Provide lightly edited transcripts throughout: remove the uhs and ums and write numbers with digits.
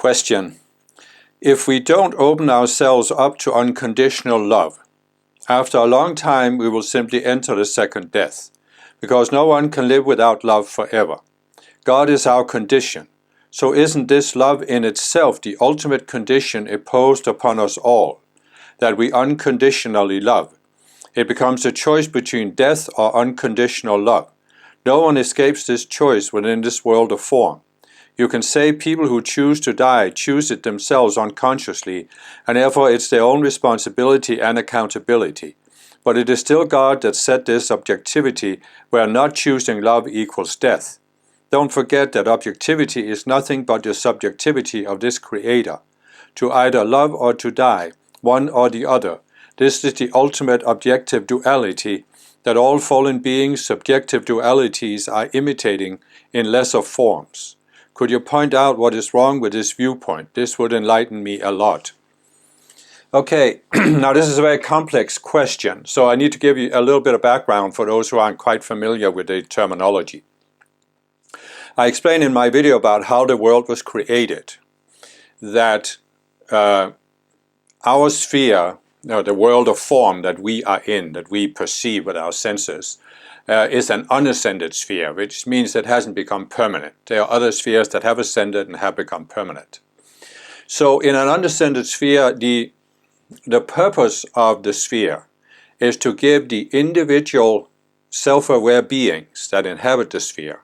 Question. If we don't open ourselves up to unconditional love, after a long time we will simply enter the second death, because no one can live without love forever. God is our condition. So isn't this love in itself the ultimate condition imposed upon us all, that we unconditionally love? It becomes a choice between death or unconditional love. No one escapes this choice within this world of form. You can say people who choose to die choose it themselves unconsciously, and therefore it's their own responsibility and accountability. But it is still God that set this objectivity where not choosing love equals death. Don't forget that objectivity is nothing but the subjectivity of this Creator. To either love or to die, one or the other. This is the ultimate objective duality that all fallen beings' subjective dualities are imitating in lesser forms. Could you point out what is wrong with this viewpoint? This would enlighten me a lot. Okay, now this is a very complex question, so I need to give you a little bit of background for those who aren't quite familiar with the terminology. I explained in my video about how the world was created, that our sphere, the world of form that we are in, that we perceive with our senses, is an unascended sphere, which means it hasn't become permanent. There are other spheres that have ascended and have become permanent. So in an unascended sphere, the purpose of the sphere is to give the individual self-aware beings that inhabit the sphere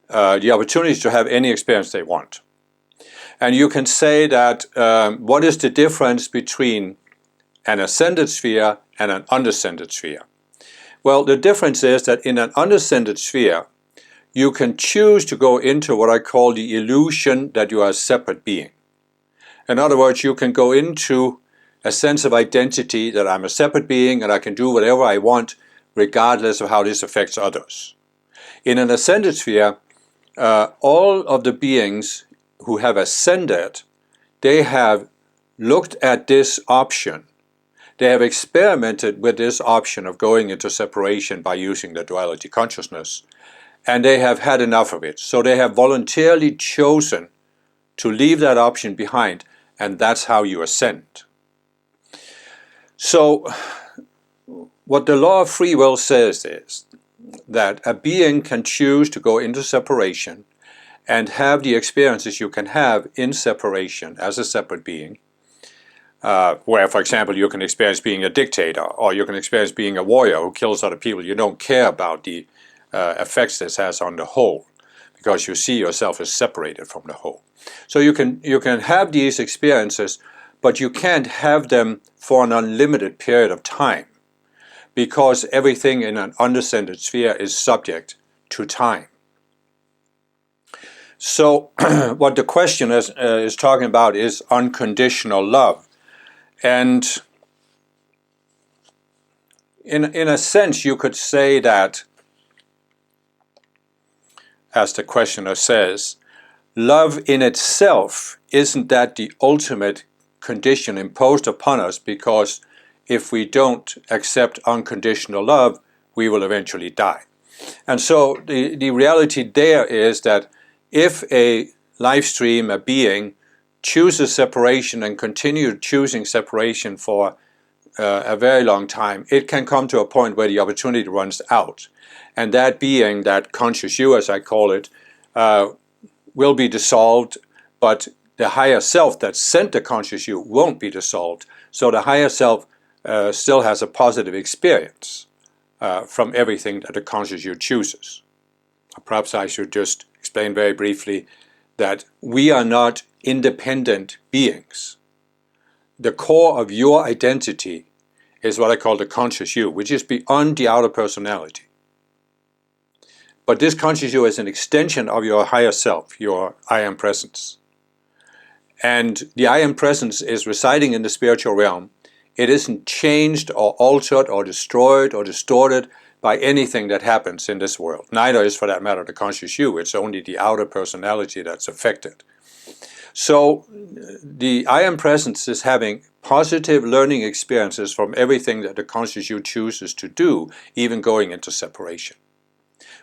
the opportunity to have any experience they want. And you can say that what is the difference between an ascended sphere and an unascended sphere? Well, the difference is that in an unascended sphere, you can choose to go into what I call the illusion that you are a separate being. In other words, you can go into a sense of identity that I'm a separate being and I can do whatever I want regardless of how this affects others. In an ascended sphere, all of the beings who have ascended, they have looked at this option. They have experimented with this option of going into separation by using the duality consciousness, and they have had enough of it. So they have voluntarily chosen to leave that option behind, and that's how you ascend. So what the law of free will says is that a being can choose to go into separation and have the experiences you can have in separation as a separate being, where, for example, you can experience being a dictator, or you can experience being a warrior who kills other people. You don't care about the effects this has on the whole, because you see yourself as separated from the whole. So you can have these experiences, but you can't have them for an unlimited period of time, because everything in an unascended sphere is subject to time. So what the question is talking about is unconditional love. And in a sense, you could say that, as the questioner says, love in itself, isn't that the ultimate condition imposed upon us? Because if we don't accept unconditional love, we will eventually die. And so the reality there is that if a life stream, a being, chooses separation and continues choosing separation for a very long time, it can come to a point where the opportunity runs out. And that being, that conscious you, as I call it, will be dissolved, but the higher self that sent the conscious you won't be dissolved. So the higher self still has a positive experience from everything that the conscious you chooses. Perhaps I should just explain very briefly that we are not independent beings. The core of your identity is what I call the conscious you, which is beyond the outer personality. But this conscious you is an extension of your higher self, your I am presence. And the I am presence is residing in the spiritual realm. It isn't changed or altered or destroyed or distorted by anything that happens in this world. Neither is, for that matter, the conscious you. It's only the outer personality that's affected. So the I am presence is having positive learning experiences from everything that the conscious you chooses to do, even going into separation.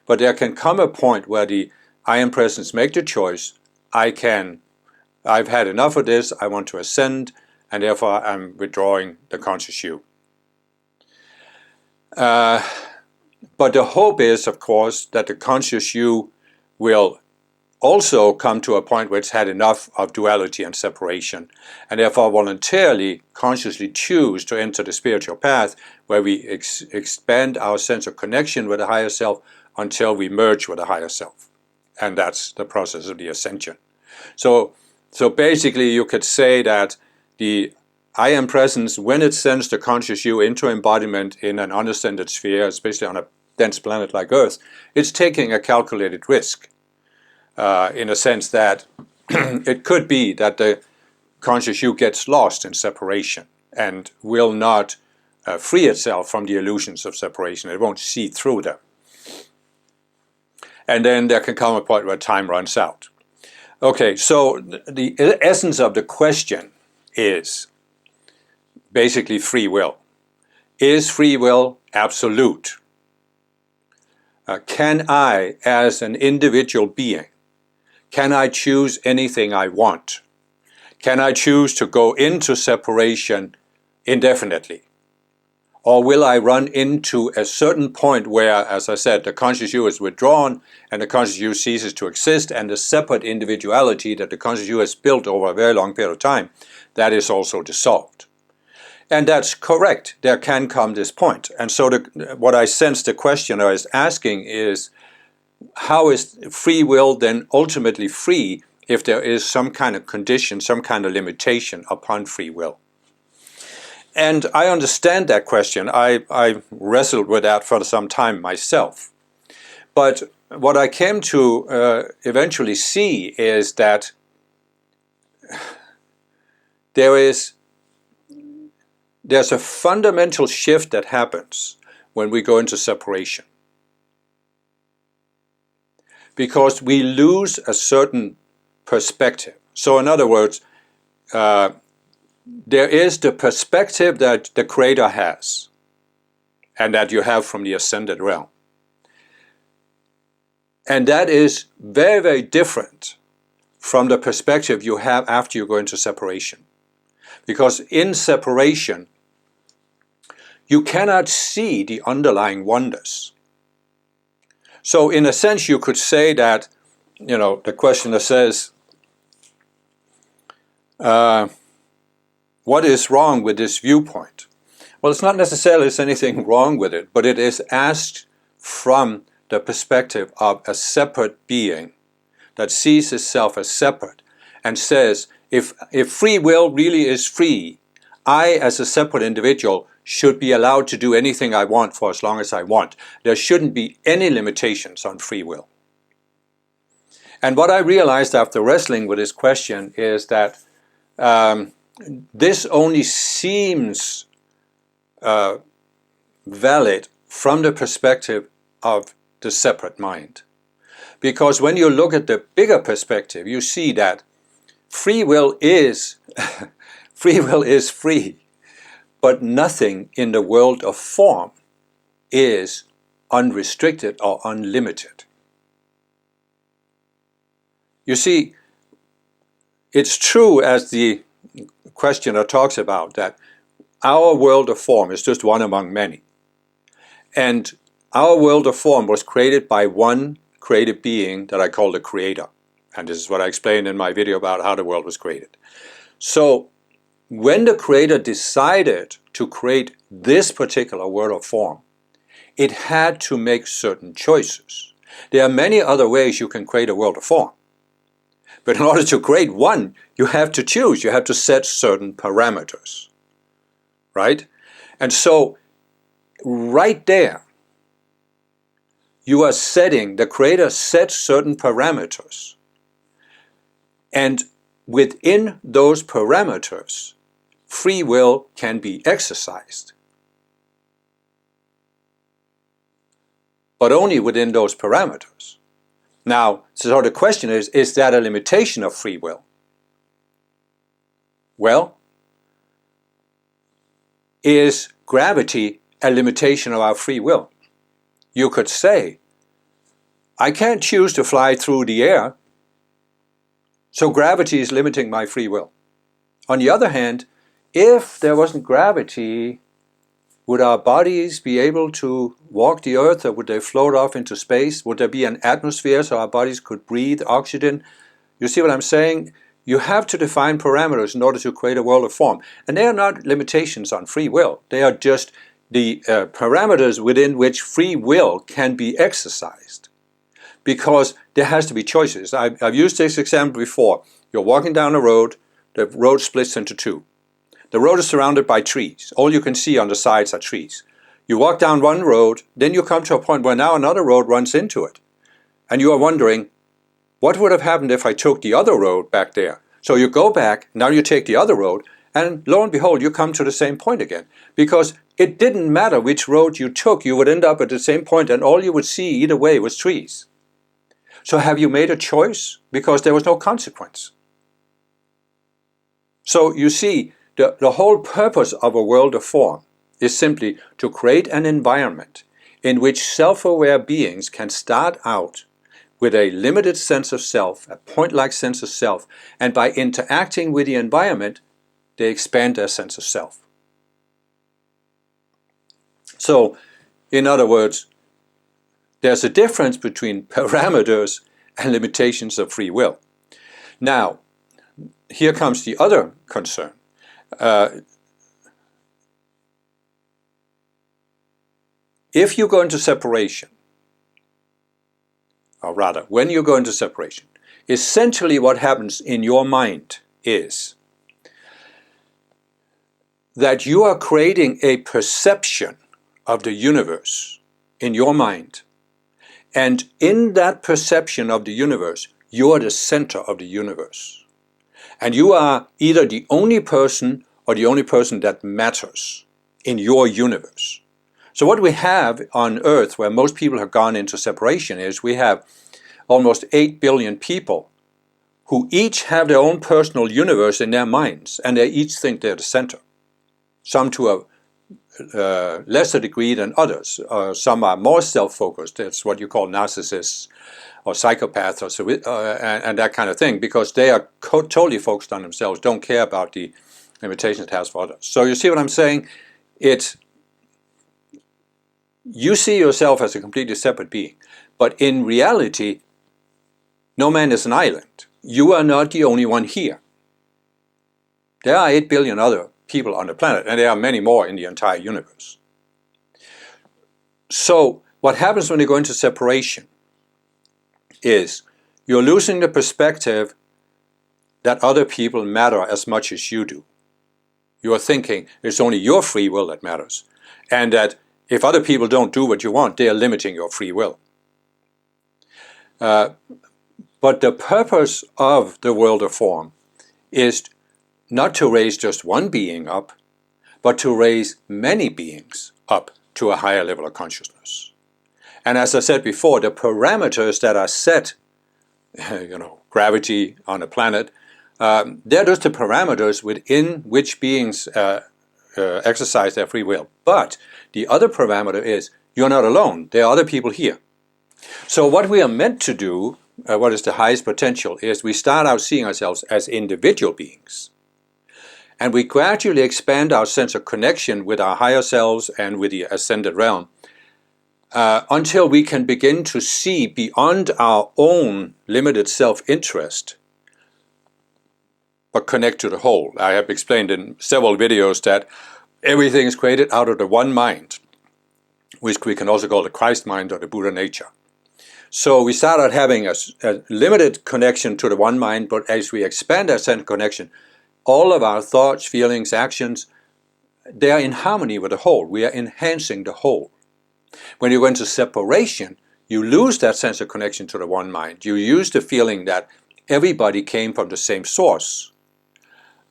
But there can come a point where the I am presence make the choice, I can I've had enough of this, I want to ascend, and therefore I'm withdrawing the conscious you. But the hope is, of course, that the conscious you will also come to a point where it's had enough of duality and separation, and therefore voluntarily, consciously choose to enter the spiritual path where we expand our sense of connection with the higher self until we merge with the higher self. And that's the process of the ascension. So basically you could say that the I am presence, when it sends the conscious you into embodiment in an unascended sphere, especially on a dense planet like Earth, it's taking a calculated risk. In a sense that it could be that the conscious you gets lost in separation and will not free itself from the illusions of separation. It won't see through them. And then there can come a point where time runs out. Okay, so the essence of the question is basically free will. Is free will absolute? Can I, as an individual being, can I choose anything I want? Can I choose to go into separation indefinitely? Or will I run into a certain point where, as I said, the conscious you is withdrawn and the conscious you ceases to exist, and the separate individuality that the conscious you has built over a very long period of time, that is also dissolved? And that's correct. There can come this point. And so what I sense the questioner is asking is, how is free will then ultimately free if there is some kind of condition, some kind of limitation upon free will? And I understand that question. I wrestled with that for some time myself. But what I came to eventually see is that there's a fundamental shift that happens when we go into separation. Because we lose a certain perspective. So in other words, there is the perspective that the Creator has and that you have from the ascended realm. And that is very, very different from the perspective you have after you go into separation. Because in separation, you cannot see the underlying wonders. So in a sense, you could say that, the questioner says, what is wrong with this viewpoint? Well, it's not necessarily there's anything wrong with it, but it is asked from the perspective of a separate being that sees itself as separate and says, if free will really is free, I as a separate individual should be allowed to do anything I want for as long as I want. There shouldn't be any limitations on free will. And what I realized after wrestling with this question is that this only seems valid from the perspective of the separate mind. Because when you look at the bigger perspective, you see that free will is free. But nothing in the world of form is unrestricted or unlimited. You see, it's true, as the questioner talks about, that our world of form is just one among many. And our world of form was created by one created being that I call the Creator. And this is what I explained in my video about how the world was created. So, when the Creator decided to create this particular world of form, it had to make certain choices. There are many other ways you can create a world of form. But in order to create one, you have to choose. You have to set certain parameters. Right? And so, right there, you are setting, the Creator sets certain parameters. And within those parameters, free will can be exercised. But only within those parameters. Now, so the question is that a limitation of free will? Well, is gravity a limitation of our free will? You could say, I can't choose to fly through the air. So gravity is limiting my free will. On the other hand, if there wasn't gravity, would our bodies be able to walk the earth, or would they float off into space? Would there be an atmosphere so our bodies could breathe oxygen? You see what I'm saying? You have to define parameters in order to create a world of form. And they are not limitations on free will. They are just the parameters within which free will can be exercised. Because there has to be choices. I've used this example before. You're walking down a road, the road splits into two. The road is surrounded by trees. All you can see on the sides are trees. You walk down one road, then you come to a point where now another road runs into it. And you are wondering, what would have happened if I took the other road back there? So you go back, now you take the other road, and lo and behold, you come to the same point again. Because it didn't matter which road you took, you would end up at the same point, and all you would see either way was trees. So have you made a choice? Because there was no consequence. So you see, the whole purpose of a world of form is simply to create an environment in which self-aware beings can start out with a limited sense of self, a point-like sense of self, and by interacting with the environment, they expand their sense of self. So, in other words, there's a difference between parameters and limitations of free will. Now, here comes the other concern. If you go into separation, or rather, when you go into separation, essentially what happens in your mind is that you are creating a perception of the universe in your mind. And in that perception of the universe, you are the center of the universe. And you are either the only person or the only person that matters in your universe. So what we have on Earth, where most people have gone into separation, is we have almost 8 billion people who each have their own personal universe in their minds, and they each think they're the center. Some to a lesser degree than others. Some are more self-focused. That's what you call narcissists or psychopaths, and that kind of thing, because they are totally focused on themselves, don't care about the limitations it has for others. So you see what I'm saying? You see yourself as a completely separate being, but in reality, no man is an island. You are not the only one here. There are 8 billion other people on the planet, and there are many more in the entire universe. So what happens when you go into separation is you're losing the perspective that other people matter as much as you do. You are thinking it's only your free will that matters, and that if other people don't do what you want, they are limiting your free will. But the purpose of the world of form is not to raise just one being up, but to raise many beings up to a higher level of consciousness. And as I said before, the parameters that are set, gravity on a planet, they're just the parameters within which beings exercise their free will. But the other parameter is you're not alone. There are other people here. So what we are meant to do, what is the highest potential, is we start out seeing ourselves as individual beings. And we gradually expand our sense of connection with our higher selves and with the ascended realm until we can begin to see beyond our own limited self-interest, but connect to the whole. I have explained in several videos that everything is created out of the one mind, which we can also call the Christ mind or the Buddha nature. So we start out having a limited connection to the one mind, but as we expand that sense of connection, all of our thoughts, feelings, actions, they are in harmony with the whole. We are enhancing the whole. When you go into separation, you lose that sense of connection to the one mind. You use the feeling that everybody came from the same source,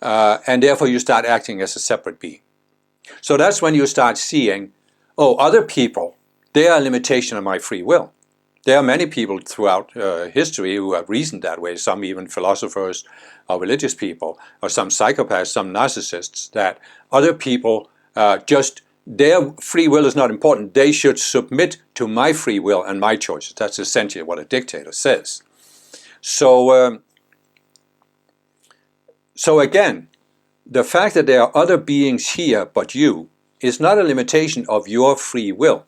and therefore you start acting as a separate being. So that's when you start seeing, oh, other people, they are a limitation of my free will. There are many people throughout history who have reasoned that way, some even philosophers or religious people, or some psychopaths, some narcissists, that other people their free will is not important. They should submit to my free will and my choices. That's essentially what a dictator says. So So again, the fact that there are other beings here but you is not a limitation of your free will.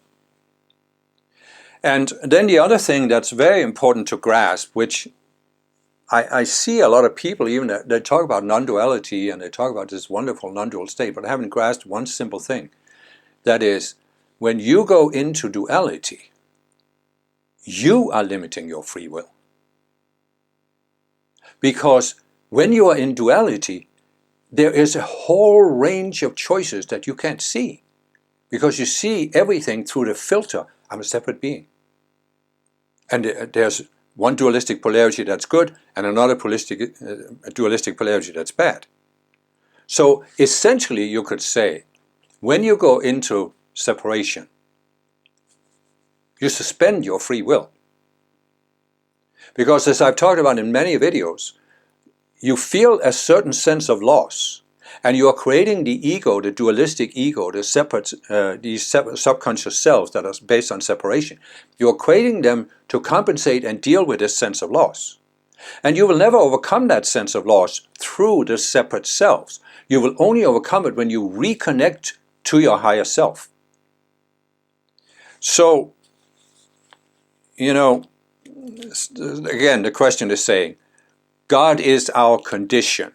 And then the other thing that's very important to grasp, which I see a lot of people, even they talk about non-duality and they talk about this wonderful non-dual state, but I haven't grasped one simple thing. That is, when you go into duality, you are limiting your free will. Because when you are in duality, there is a whole range of choices that you can't see. Because you see everything through the filter, I'm a separate being. And there's one dualistic polarity that's good and another dualistic polarity that's bad. So essentially you could say, when you go into separation, you suspend your free will. Because as I've talked about in many videos, you feel a certain sense of loss. And you are creating the ego, the dualistic ego, these separate subconscious selves that are based on separation. You are creating them to compensate and deal with this sense of loss. And you will never overcome that sense of loss through the separate selves. You will only overcome it when you reconnect to your higher self. So, you know, again, the question is saying, God is our condition.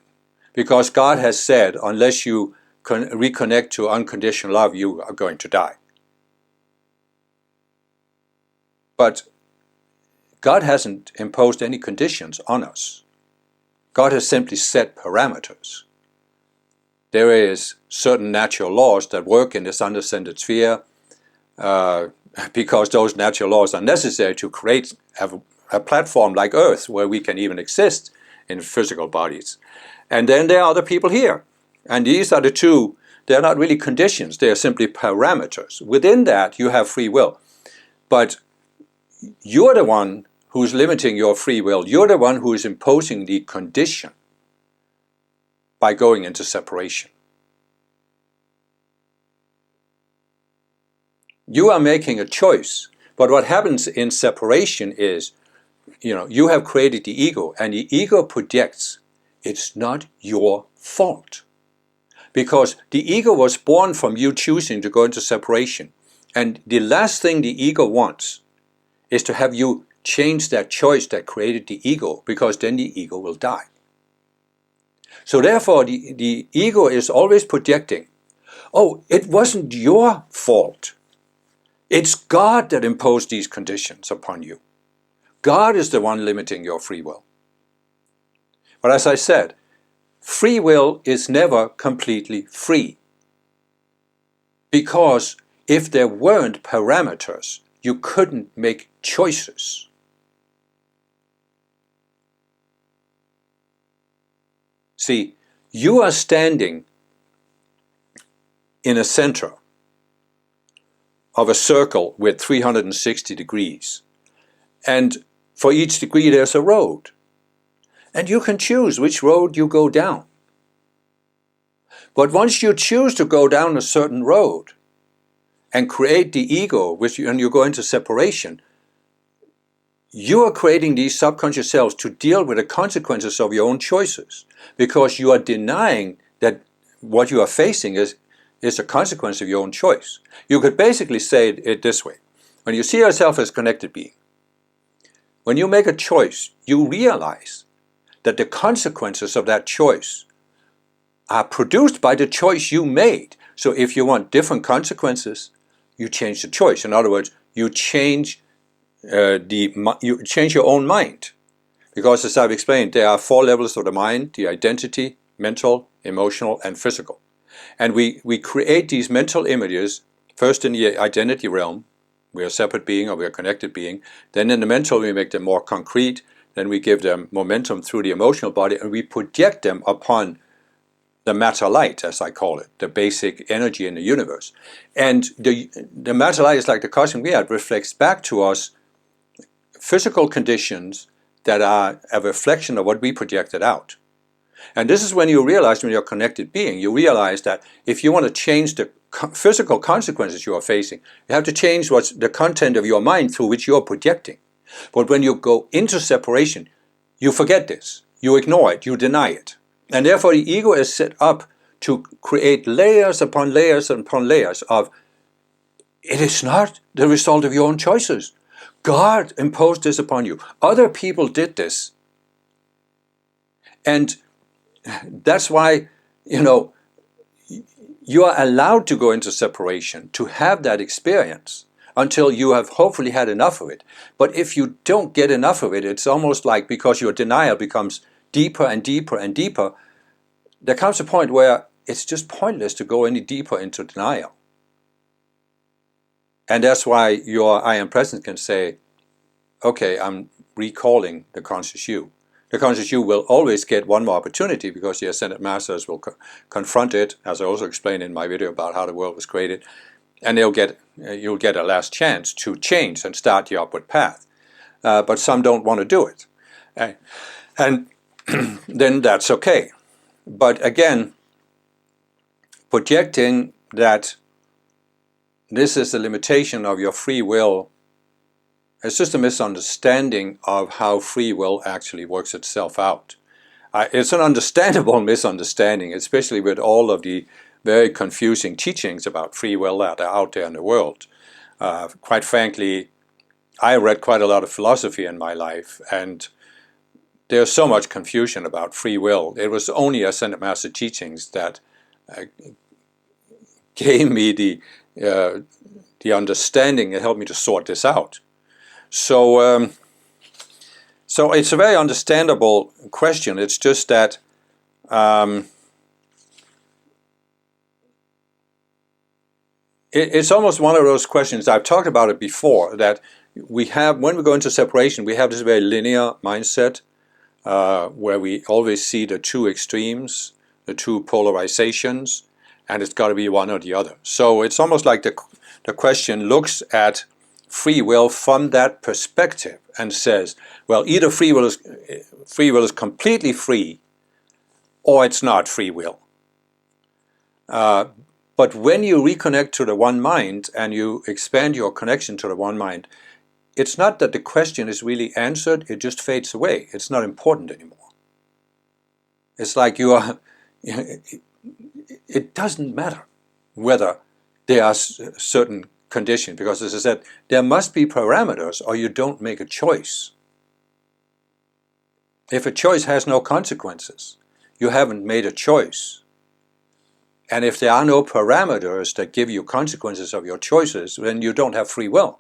Because God has said, unless you reconnect to unconditional love, you are going to die. But God hasn't imposed any conditions on us. God has simply set parameters. There is certain natural laws that work in this unascended sphere because those natural laws are necessary to create a platform like Earth where we can even exist in physical bodies. And then there are other people here. And these are the two, they're not really conditions, they are simply parameters. Within that, you have free will. But you're the one who's limiting your free will. You're the one who is imposing the condition by going into separation. You are making a choice. But what happens in separation is, you have created the ego, and the ego projects. It's not your fault. Because the ego was born from you choosing to go into separation. And the last thing the ego wants is to have you change that choice that created the ego, because then the ego will die. So therefore, the ego is always projecting, oh, it wasn't your fault. It's God that imposed these conditions upon you. God is the one limiting your free will. But as I said, free will is never completely free. Because if there weren't parameters, you couldn't make choices. See, you are standing in a center of a circle with 360 degrees. And for each degree there's a road. And you can choose which road you go down. But once you choose to go down a certain road and create the ego, and you go into separation, you are creating these subconscious selves to deal with the consequences of your own choices, because you are denying that what you are facing is a consequence of your own choice. You could basically say it this way. When you see yourself as a connected being, when you make a choice, you realize that the consequences of that choice are produced by the choice you made. So if you want different consequences, you change the choice. In other words, you change your own mind. Because as I've explained, there are 4 levels of the mind: the identity, mental, emotional, and physical. And we create these mental images, first in the identity realm, we are a separate being or we are a connected being. Then in the mental, we make them more concrete. Then we give them momentum through the emotional body, and we project them upon the matter light, as I call it, the basic energy in the universe. And the matter light is like the cosmic mirror. It reflects back to us physical conditions that are a reflection of what we projected out. And this is when you realize, when you're a connected being, you realize that if you want to change the physical consequences you are facing, you have to change what's the content of your mind through which you're projecting. But when you go into separation, you forget this. You ignore it. You deny it. And therefore the ego is set up to create layers upon layers upon layers of, it is not the result of your own choices. God imposed this upon you. Other people did this. And that's why, you are allowed to go into separation, to have that experience, until you have hopefully had enough of it. But if you don't get enough of it, it's almost like, because your denial becomes deeper and deeper and deeper, there comes a point where it's just pointless to go any deeper into denial. And that's why your I am present can say, okay, I'm recalling the conscious you. The conscious you will always get one more opportunity, because the Ascended Masters will confront it, as I also explained in my video about how the world was created, and you'll get a last chance to change and start the upward path. But some don't want to do it. And then that's okay. But again, projecting that this is the limitation of your free will, it's just a misunderstanding of how free will actually works itself out. It's an understandable misunderstanding, especially with all of the very confusing teachings about free will that are out there in the world. Quite frankly, I read quite a lot of philosophy in my life, and there's so much confusion about free will. It was only Ascended Master teachings that gave me the understanding and helped me to sort this out. So it's a very understandable question. It's just that it's almost one of those questions, I've talked about it before, that we have, when we go into separation, we have this very linear mindset where we always see the two extremes, the two polarizations, and it's got to be one or the other. So it's almost like the question looks at free will from that perspective and says, well, either free will is completely free, or it's not free will. But when you reconnect to the one mind and you expand your connection to the one mind, it's not that the question is really answered, it just fades away. It's not important anymore. It's like it doesn't matter whether there are certain conditions, because as I said, there must be parameters or you don't make a choice. If a choice has no consequences, you haven't made a choice. And if there are no parameters that give you consequences of your choices, then you don't have free will.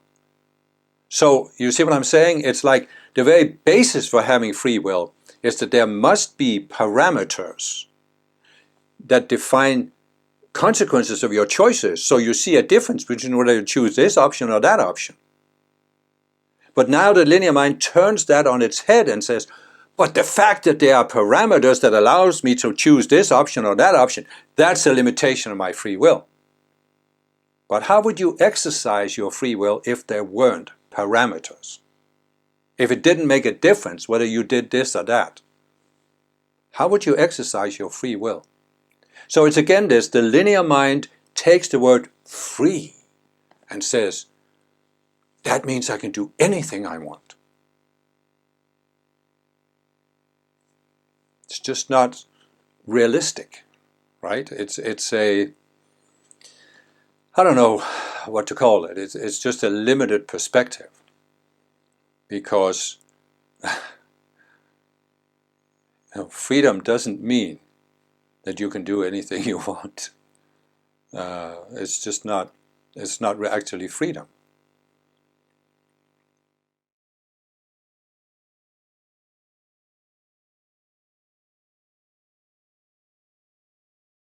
So you see what I'm saying? It's like the very basis for having free will is that there must be parameters that define consequences of your choices, so you see a difference between whether you choose this option or that option. But now the linear mind turns that on its head and says, but the fact that there are parameters that allows me to choose this option or that option, that's a limitation of my free will. But how would you exercise your free will if there weren't parameters? If it didn't make a difference whether you did this or that, how would you exercise your free will? So it's again this, the linear mind takes the word free and says, that means I can do anything I want. It's just not realistic, right? It's a, I don't know what to call it. It's just a limited perspective, because freedom doesn't mean that you can do anything you want. It's just not, it's not actually freedom.